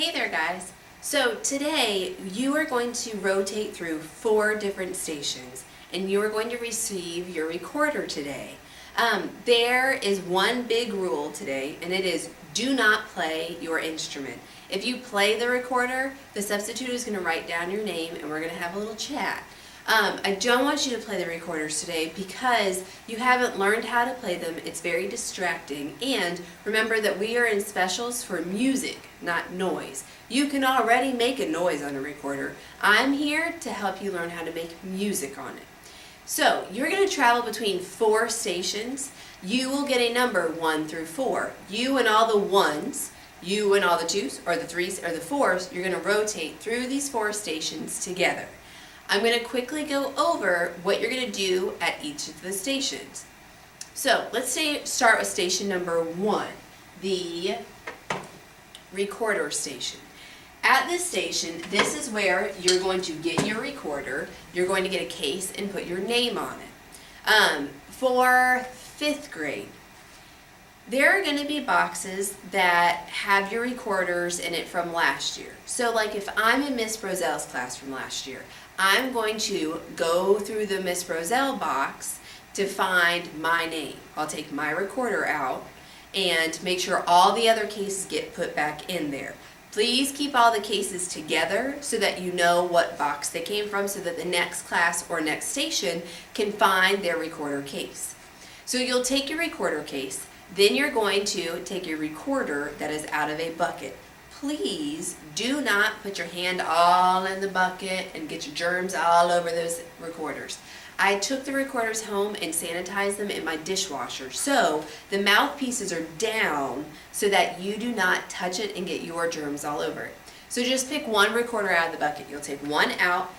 Hey there guys! So today you are going to rotate through 4 different stations and you are going to receive your recorder today. There is one big rule today, and it is do not play your instrument. If you play the recorder, the substitute is going to write down your name and we're going to have a little chat. I don't want you to play the recorders today because you haven't learned how to play them. It's very distracting, and remember that we are in specials for music, not noise. You can already make a noise on a recorder. I'm here to help you learn how to make music on it. So you're going to travel between 4 stations. You will get a number 1 through 4. You and all the 1s, you and all the 2s, or the 3s, or the 4s, you're going to rotate through these 4 stations together. I'm going to quickly go over what you're going to do at each of the stations. So let's start with station number 1, the recorder station. At this station, this is where you're going to get your recorder. You're going to get a case and put your name on it. For 5th grade, there are going to be boxes that have your recorders in it from last year. So like if I'm in Miss Roselle's class from last year, I'm going to go through the Miss Roselle box to find my name. I'll take my recorder out and make sure all the other cases get put back in there. Please keep all the cases together so that you know what box they came from, so that the next class or next station can find their recorder case. So you'll take your recorder case, then you're going to take your recorder that is out of a bucket. Please do not put your hand all in the bucket and get your germs all over those recorders. I took the recorders home and sanitized them in my dishwasher, so the mouthpieces are down so that you do not touch it and get your germs all over it. So just pick one recorder out of the bucket. You'll take one out,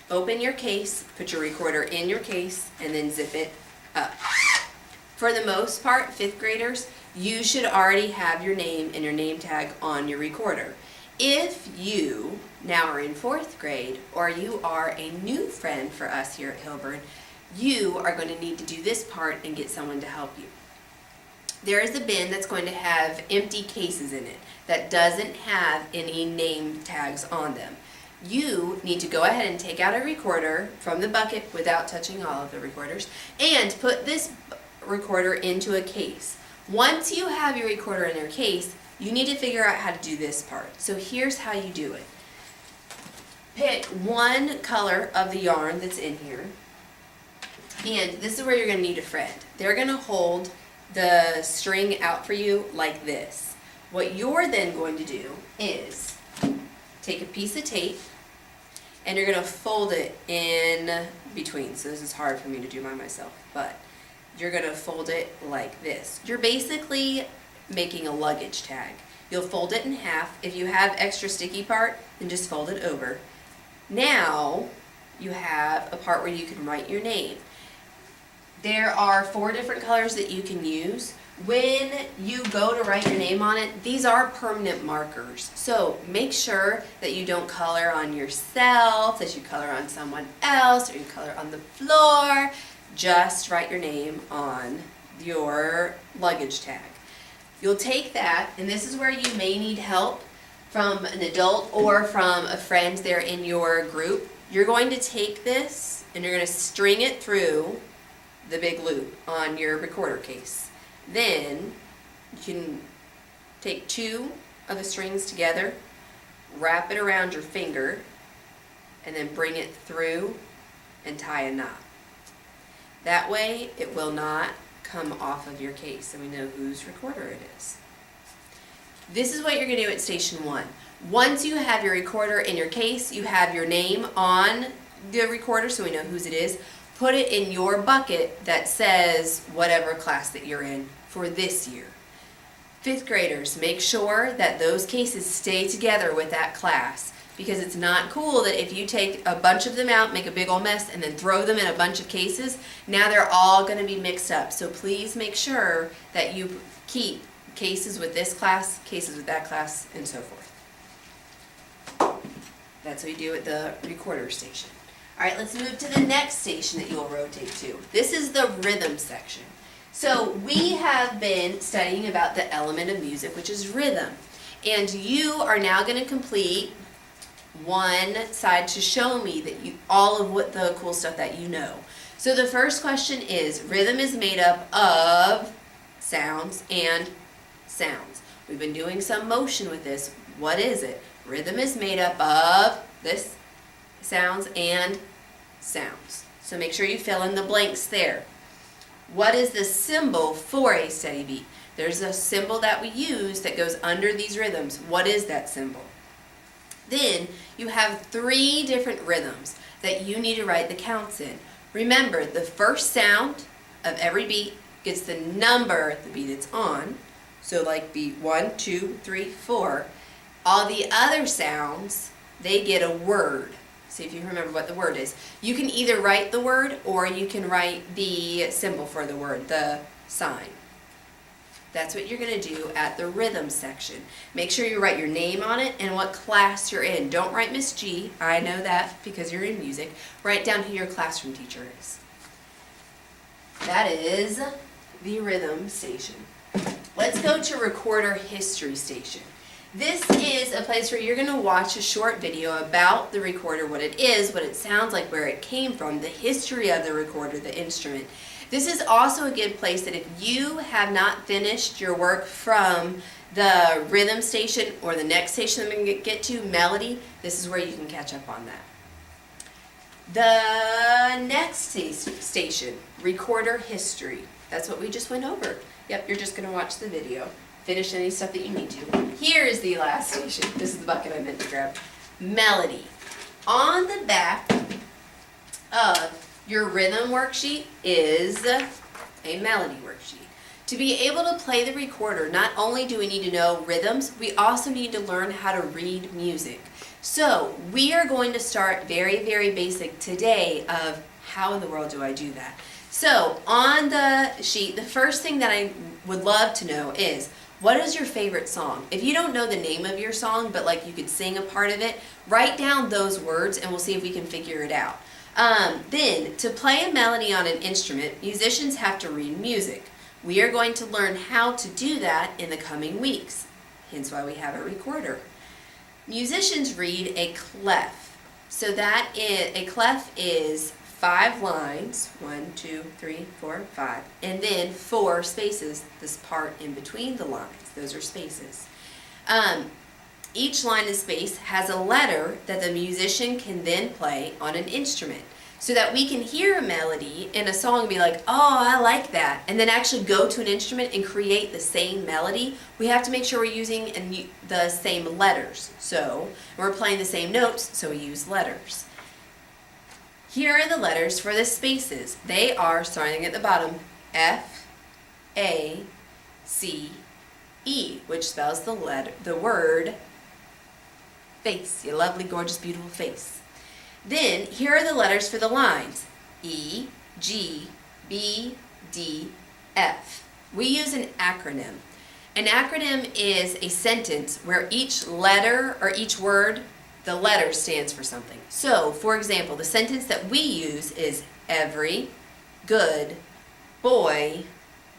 open your case, put your recorder in your case, and then zip it up. For the most part, 5th graders, you should already have your name and your name tag on your recorder. If you now are in 4th grade, or you are a new friend for us here at Hilburn, you are going to need to do this part and get someone to help you. There is a bin that's going to have empty cases in it that doesn't have any name tags on them. You need to go ahead and take out a recorder from the bucket without touching all of the recorders and put this recorder into a case. Once you have your recorder in your case, you need to figure out how to do this part. So here's how you do it. Pick one color of the yarn that's in here, and this is where you're going to need a friend. They're going to hold the string out for you like this. What you're then going to do is take a piece of tape and you're going to fold it in between. So this is hard for me to do by myself, but you're going to fold it like this. You're basically making a luggage tag. You'll fold it in half. If you have extra sticky part, then just fold it over. Now you have a part where you can write your name. There are 4 different colors that you can use. When you go to write your name on it, these are permanent markers. So make sure that you don't color on yourself, that you color on someone else, or you color on the floor. Just write your name on your luggage tag. You'll take that, and this is where you may need help from an adult or from a friend there in your group. You're going to take this and you're going to string it through the big loop on your recorder case. Then you can take 2 of the strings together, wrap it around your finger, and then bring it through and tie a knot. That way it will not come off of your case and we know whose recorder it is. This is what you're going to do at station 1. Once you have your recorder in your case, you have your name on the recorder so we know whose it is. Put it in your bucket that says whatever class that you're in for this year. 5th graders, make sure that those cases stay together with that class, because it's not cool that if you take a bunch of them out, make a big old mess, and then throw them in a bunch of cases, now they're all going to be mixed up. So please make sure that you keep cases with this class, cases with that class, and so forth. That's what you do at the recorder station. Alright, let's move to the next station that you'll rotate to. This is the rhythm section. So we have been studying about the element of music, which is rhythm. And you are now going to complete one side to show me that all of what the cool stuff that you know. So the first question is, rhythm is made up of sounds and sounds. We've been doing some motion with this. What is it? Rhythm is made up of this, sounds and sounds. So make sure you fill in the blanks there. What is the symbol for a steady beat? There's a symbol that we use that goes under these rhythms. What is that symbol? Then you have 3 different rhythms that you need to write the counts in. Remember, the first sound of every beat gets the number the beat it's on. So like beat 1, 2, 3, 4. All the other sounds, they get a word. See if you remember what the word is. You can either write the word or you can write the symbol for the word, the sign. That's what you're going to do at the rhythm section. Make sure you write your name on it and what class you're in. Don't write Miss G. I know that because you're in music. Write down who your classroom teacher is. That is the rhythm station. Let's go to recorder history station. This is a place where you're going to watch a short video about the recorder, what it is, what it sounds like, where it came from, the history of the recorder, the instrument. This is also a good place that if you have not finished your work from the rhythm station or the next station I'm going to get to, melody, this is where you can catch up on that. The next station, recorder history. That's what we just went over. Yep, you're just going to watch the video. Finish any stuff that you need to. Here is the last station. This is the bucket I meant to grab. Melody. On the back of your rhythm worksheet is a melody worksheet. To be able to play the recorder, not only do we need to know rhythms, we also need to learn how to read music. So we are going to start very, very basic today of how in the world do I do that. So on the sheet, the first thing that I would love to know is, what is your favorite song? If you don't know the name of your song, but like you could sing a part of it, write down those words and we'll see if we can figure it out. Then, to play a melody on an instrument, musicians have to read music. We are going to learn how to do that in the coming weeks, hence why we have a recorder. Musicians read a clef. So that is, a clef is 5 lines, 1, 2, 3, 4, 5, and then 4 spaces, this part in between the lines, those are spaces. Each line of space has a letter that the musician can then play on an instrument so that we can hear a melody in a song and be like, oh, I like that, and then actually go to an instrument and create the same melody. We have to make sure we're using the same letters. So we're playing the same notes, so we use letters. Here are the letters for the spaces. They are, starting at the bottom, F, A, C, E, which spells the word face, your lovely, gorgeous, beautiful face. Then, here are the letters for the lines, E, G, B, D, F. We use an acronym. An acronym is a sentence where each letter or each word, the letter stands for something. So, for example, the sentence that we use is every good boy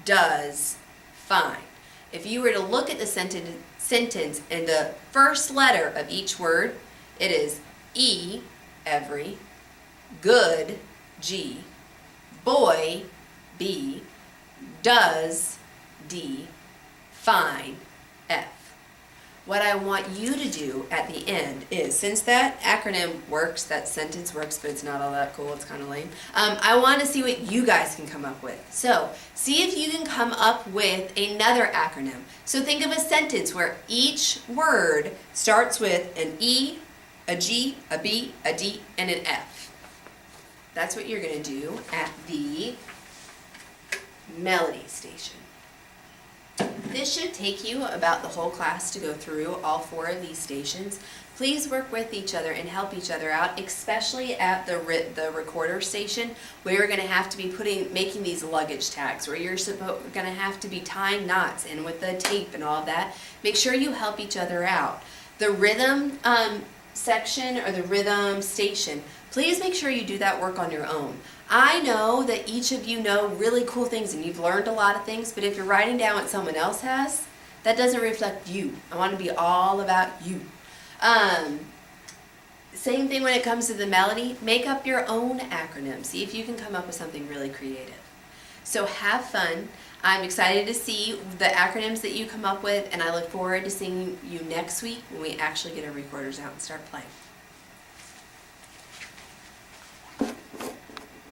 does fine. If you were to look at the sentence and the first letter of each word, it is E, every, good, G, boy, B, does, D, fine, F. What I want you to do at the end is, since that acronym works, that sentence works, but it's not all that cool, it's kind of lame, I want to see what you guys can come up with. So, see if you can come up with another acronym. So think of a sentence where each word starts with an E, a G, a B, a D, and an F. That's what you're going to do at the melody station. This should take you about the whole class to go through all 4 of these stations. Please work with each other and help each other out, especially at the recorder station, where you're going to have to be making these luggage tags, where you're going to have to be tying knots and with the tape and all that. Make sure you help each other out. The rhythm section or the rhythm station, please make sure you do that work on your own. I know that each of you know really cool things and you've learned a lot of things, but if you're writing down what someone else has, That doesn't reflect you. I want to be all about you. Same thing when it comes to the melody. Make up your own acronym. See if you can come up with something really creative. So have fun. I'm excited to see the acronyms that you come up with, and I look forward to seeing you next week when we actually get our recorders out and start playing.